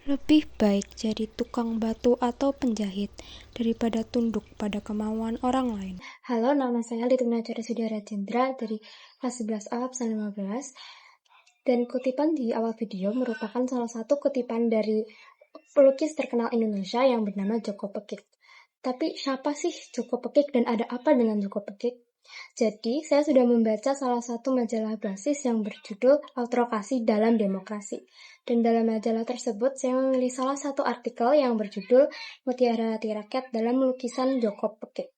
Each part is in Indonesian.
Lebih baik jadi tukang batu atau penjahit daripada tunduk pada kemauan orang lain. Halo, nama saya Lituna Sudara Cendra dari kelas 11A absen 15. Dan kutipan di awal video merupakan salah satu kutipan dari pelukis terkenal Indonesia yang bernama Joko Pekik. Tapi siapa sih Joko Pekik dan ada apa dengan Joko Pekik? Jadi, saya sudah membaca salah satu majalah basis yang berjudul Outrokasi dalam Demokrasi. Dan dalam majalah tersebut, saya memilih salah satu artikel yang berjudul Mutiara Hati Rakyat dalam Lukisan Joko Pekik.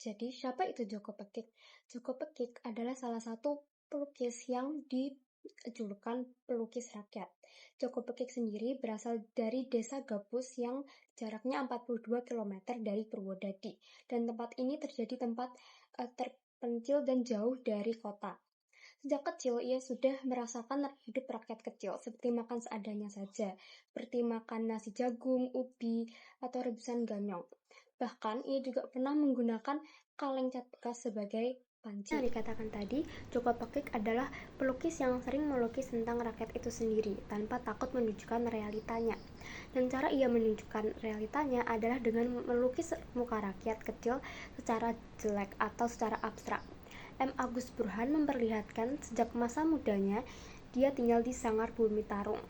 Jadi, siapa itu Joko Pekik? Joko Pekik adalah salah satu pelukis yang dijulukan pelukis rakyat. Joko Pekik sendiri berasal dari desa Gabus yang jaraknya 42 km dari Purwodadi. Dan tempat ini terjadi tempat terpencil dan jauh dari kota. Sejak kecil, ia sudah merasakan hidup rakyat kecil, seperti makan seadanya saja, seperti makan nasi jagung, ubi, atau rebusan ganyong. Bahkan, ia juga pernah menggunakan kaleng cat bekas sebagai panci. Yang dikatakan tadi, Joko Pekik adalah pelukis yang sering melukis tentang rakyat itu sendiri, tanpa takut menunjukkan realitanya. Dan cara ia menunjukkan realitanya adalah dengan melukis muka rakyat kecil secara jelek atau secara abstrak. M. Agus Burhan memperlihatkan sejak masa mudanya dia tinggal di Sanggar Bumi Tarung.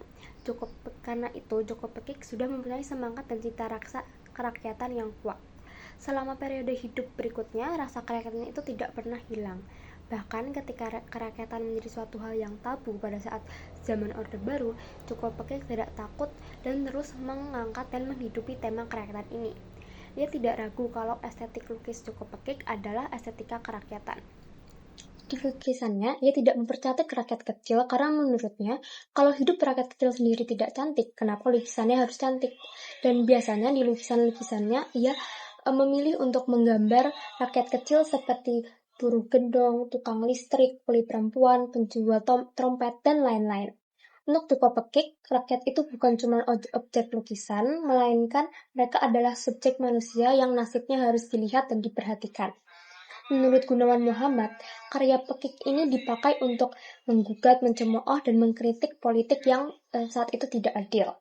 Karena itu, Joko Pekik sudah mempunyai semangat dan cita rasa kerakyatan yang kuat. Selama periode hidup berikutnya, rasa kerakyatan itu tidak pernah hilang. Bahkan ketika kerakyatan menjadi suatu hal yang tabu pada saat zaman Orde Baru, Joko Pekik tidak takut dan terus mengangkat dan menghidupi tema kerakyatan ini. Ia tidak ragu kalau estetik lukis Joko Pekik adalah estetika kerakyatan. Di lukisannya, ia tidak mempercantik rakyat kecil karena menurutnya, kalau hidup rakyat kecil sendiri tidak cantik, kenapa lukisannya harus cantik? Dan biasanya di lukisan-lukisannya, ia memilih untuk menggambar rakyat kecil seperti buruh gendong, tukang listrik, kuli perempuan, penjual trompet, dan lain-lain. Untuk Joko Pekik, rakyat itu bukan cuma objek lukisan, melainkan mereka adalah subjek manusia yang nasibnya harus dilihat dan diperhatikan. Menurut Gunawan Muhammad, karya Pekik ini dipakai untuk menggugat, mencemooh, dan mengkritik politik yang saat itu tidak adil.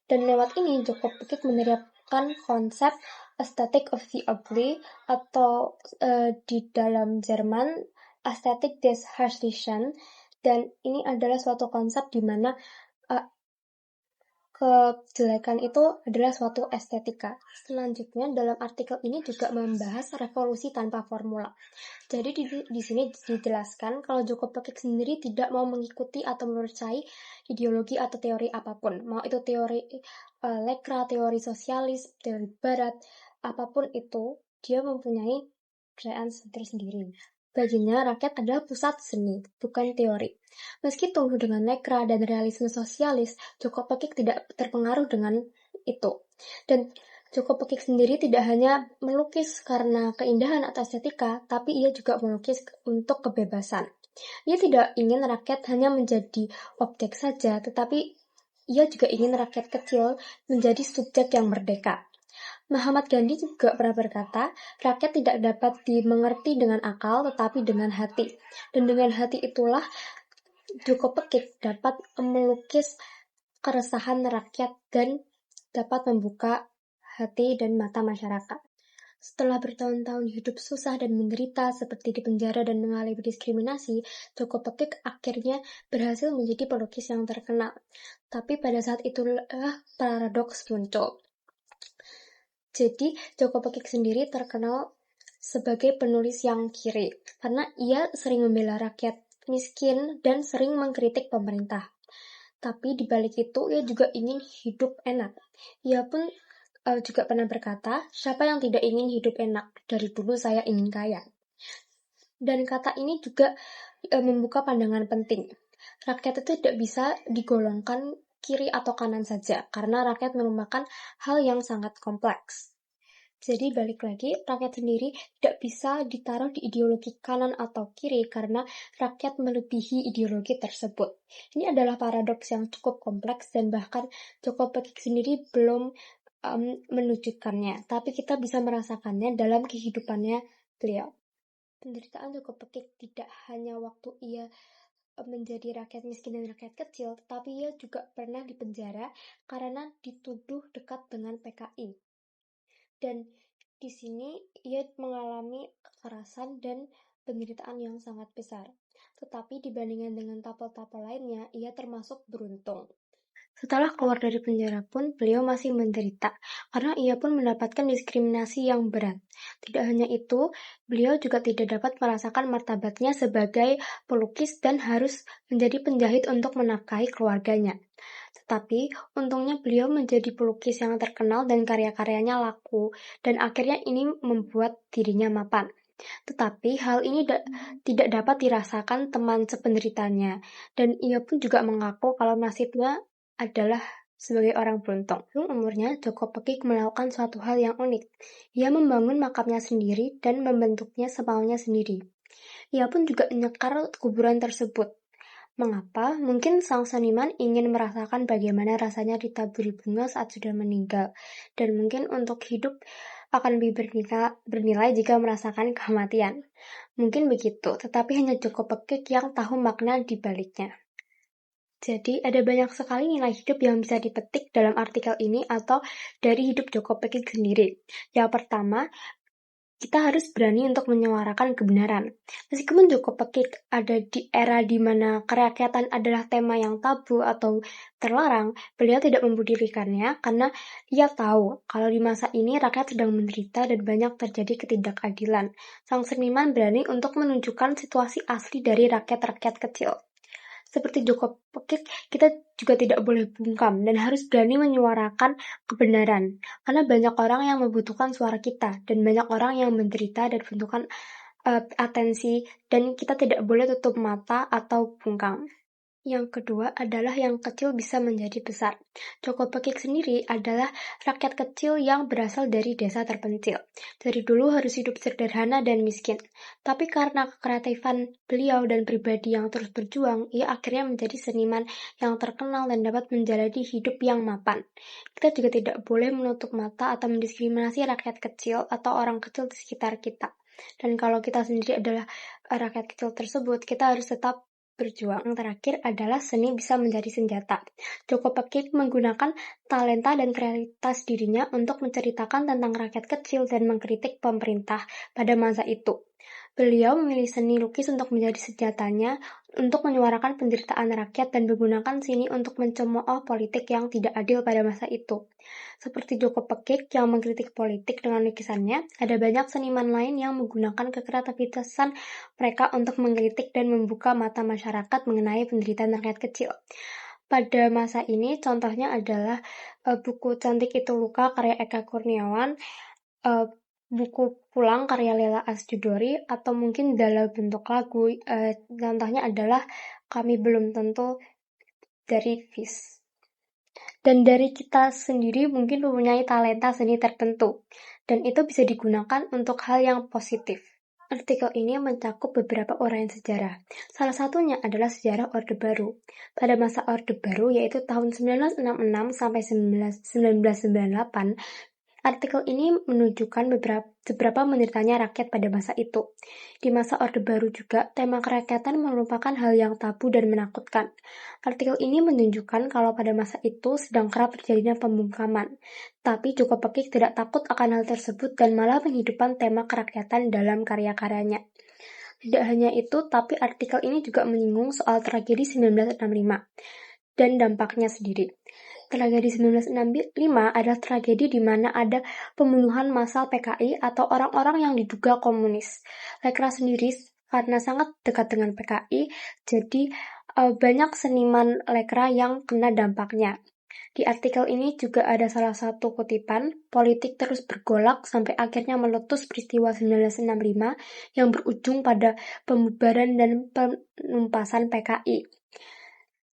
Dan lewat ini, Joko Pekik menerapkan konsep Aesthetic of the Ugly atau di dalam Jerman Aesthetic des Hässlichen, dan ini adalah suatu konsep di mana kejelekan itu adalah suatu estetika. Selanjutnya, dalam artikel ini juga membahas revolusi tanpa formula. Jadi di sini dijelaskan kalau Joko Pekik sendiri tidak mau mengikuti atau mempercayai ideologi atau teori apapun. Mau itu teori lekra, teori sosialis, teori barat, apapun itu, dia mempunyai kepercayaan tersendiri. Baginya, rakyat adalah pusat seni, bukan teori. Meski tumbuh dengan nekra dan realisme sosialis, Joko Pekik tidak terpengaruh dengan itu. Dan Joko Pekik sendiri tidak hanya melukis karena keindahan atau estetika, tapi ia juga melukis untuk kebebasan. Ia tidak ingin rakyat hanya menjadi objek saja, tetapi ia juga ingin rakyat kecil menjadi subjek yang merdeka. Mahatma Gandhi juga pernah berkata, rakyat tidak dapat dimengerti dengan akal, tetapi dengan hati. Dan dengan hati itulah Joko Pekik dapat melukis keresahan rakyat dan dapat membuka hati dan mata masyarakat. Setelah bertahun-tahun hidup susah dan menderita seperti di penjara dan mengalami diskriminasi, Joko Pekik akhirnya berhasil menjadi pelukis yang terkenal. Tapi pada saat itulah paradoks muncul. Jadi, Joko Pekik sendiri terkenal sebagai penulis yang kiri, karena ia sering membela rakyat miskin dan sering mengkritik pemerintah. Tapi di balik itu, ia juga ingin hidup enak. Ia pun juga pernah berkata, siapa yang tidak ingin hidup enak? Dari dulu saya ingin kaya. Dan kata ini juga membuka pandangan penting. Rakyat itu tidak bisa digolongkan kiri atau kanan saja, karena rakyat merupakan hal yang sangat kompleks. Jadi balik lagi, rakyat sendiri tidak bisa ditaruh di ideologi kanan atau kiri karena rakyat melebihi ideologi tersebut. Ini adalah paradoks yang cukup kompleks dan bahkan Joko Pekik sendiri belum menunjukkannya, tapi kita bisa merasakannya dalam kehidupannya beliau. Penderitaan Joko Pekik tidak hanya waktu ia menjadi rakyat miskin dan rakyat kecil, tetapi ia juga pernah dipenjara karena dituduh dekat dengan PKI. Dan di sini ia mengalami kekerasan dan penderitaan yang sangat besar. Tetapi dibandingkan dengan tapel-tapel lainnya, ia termasuk beruntung. Setelah keluar dari penjara pun, beliau masih menderita, karena ia pun mendapatkan diskriminasi yang berat. Tidak hanya itu, beliau juga tidak dapat merasakan martabatnya sebagai pelukis dan harus menjadi penjahit untuk menafkahi keluarganya. Tetapi, untungnya beliau menjadi pelukis yang terkenal dan karya-karyanya laku, dan akhirnya ini membuat dirinya mapan. Tetapi hal ini tidak dapat dirasakan teman sependeritanya, dan ia pun juga mengaku kalau nasibnya adalah sebagai orang beruntung. Umurnya, Joko Pekik melakukan suatu hal yang unik. Ia membangun makamnya sendiri dan membentuknya semaunya sendiri. Ia pun juga menyekar kuburan tersebut. Mengapa? Mungkin sang seniman ingin merasakan bagaimana rasanya ditaburi bunga saat sudah meninggal, dan mungkin untuk hidup akan lebih bernilai jika merasakan kematian. Mungkin begitu, tetapi hanya Joko Pekik yang tahu makna di baliknya. Jadi, ada banyak sekali nilai hidup yang bisa dipetik dalam artikel ini atau dari hidup Joko Pekik sendiri. Yang pertama, kita harus berani untuk menyuarakan kebenaran. Meskipun Joko Pekik ada di era di mana kerakyatan adalah tema yang tabu atau terlarang, beliau tidak mempedulikannya karena ia tahu kalau di masa ini rakyat sedang menderita dan banyak terjadi ketidakadilan. Sang seniman berani untuk menunjukkan situasi asli dari rakyat-rakyat kecil. Seperti Joko Pekik, kita juga tidak boleh bungkam dan harus berani menyuarakan kebenaran. Karena banyak orang yang membutuhkan suara kita, dan banyak orang yang menderita dan membutuhkan atensi, dan kita tidak boleh tutup mata atau bungkam. Yang kedua adalah yang kecil bisa menjadi besar. Joko Pekik sendiri adalah rakyat kecil yang berasal dari desa terpencil. Dari dulu harus hidup sederhana dan miskin. Tapi karena kreatifan beliau dan pribadi yang terus berjuang, ia akhirnya menjadi seniman yang terkenal dan dapat menjalani hidup yang mapan. Kita juga tidak boleh menutup mata atau mendiskriminasi rakyat kecil atau orang kecil di sekitar kita. Dan kalau kita sendiri adalah rakyat kecil tersebut, kita harus tetap berjuang. Yang terakhir adalah seni bisa menjadi senjata. Joko Pekik menggunakan talenta dan kreativitas dirinya untuk menceritakan tentang rakyat kecil dan mengkritik pemerintah pada masa itu. Beliau memilih seni lukis untuk menjadi senjatanya untuk menyuarakan penderitaan rakyat dan menggunakan seni untuk mencemooh politik yang tidak adil pada masa itu. Seperti Joko Pekik yang mengkritik politik dengan lukisannya, ada banyak seniman lain yang menggunakan kekreativitasan mereka untuk mengkritik dan membuka mata masyarakat mengenai penderitaan rakyat kecil. Pada masa ini, contohnya adalah buku Cantik Itu Luka karya Eka Kurniawan, buku Pulang karya Lela Asjudori, atau mungkin dalam bentuk lagu. Contohnya adalah Kami Belum Tentu dari Fish. Dan dari kita sendiri mungkin mempunyai talenta seni tertentu, dan itu bisa digunakan untuk hal yang positif. Artikel ini mencakup beberapa uraian sejarah. Salah satunya adalah sejarah Orde Baru. Pada masa Orde Baru, yaitu tahun 1966 sampai 1998, artikel ini menunjukkan seberapa menderitanya rakyat pada masa itu. Di masa Orde Baru juga, tema kerakyatan merupakan hal yang tabu dan menakutkan. Artikel ini menunjukkan kalau pada masa itu sedang kerap terjadinya pembungkaman. Tapi Joko Pekik tidak takut akan hal tersebut dan malah menghidupkan tema kerakyatan dalam karya-karyanya. Tidak hanya itu, tapi artikel ini juga menyinggung soal tragedi 1965 dan dampaknya sendiri. Tragedi 1965 adalah tragedi di mana ada pembunuhan massal PKI atau orang-orang yang diduga komunis. Lekra sendiri karena sangat dekat dengan PKI, jadi banyak seniman lekra yang kena dampaknya. Di artikel ini juga ada salah satu kutipan, politik terus bergolak sampai akhirnya meletus peristiwa 1965 yang berujung pada pembubaran dan penumpasan PKI.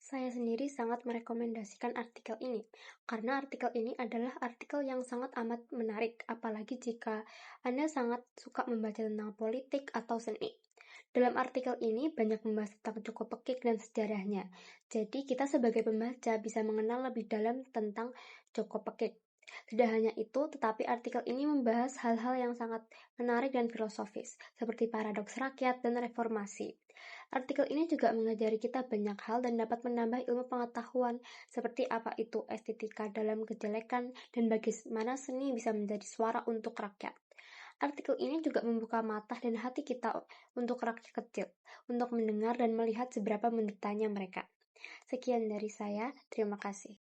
Saya sendiri sangat merekomendasikan artikel ini, karena artikel ini adalah artikel yang sangat amat menarik, apalagi jika Anda sangat suka membaca tentang politik atau seni. Dalam artikel ini banyak membahas tentang Joko Pekik dan sejarahnya, jadi kita sebagai pembaca bisa mengenal lebih dalam tentang Joko Pekik. Tidak hanya itu, tetapi artikel ini membahas hal-hal yang sangat menarik dan filosofis, seperti paradoks rakyat dan reformasi. Artikel ini juga mengajari kita banyak hal dan dapat menambah ilmu pengetahuan, seperti apa itu estetika dalam kejelekan dan bagaimana seni bisa menjadi suara untuk rakyat. Artikel ini juga membuka mata dan hati kita untuk rakyat kecil, untuk mendengar dan melihat seberapa menderitanya mereka. Sekian dari saya, terima kasih.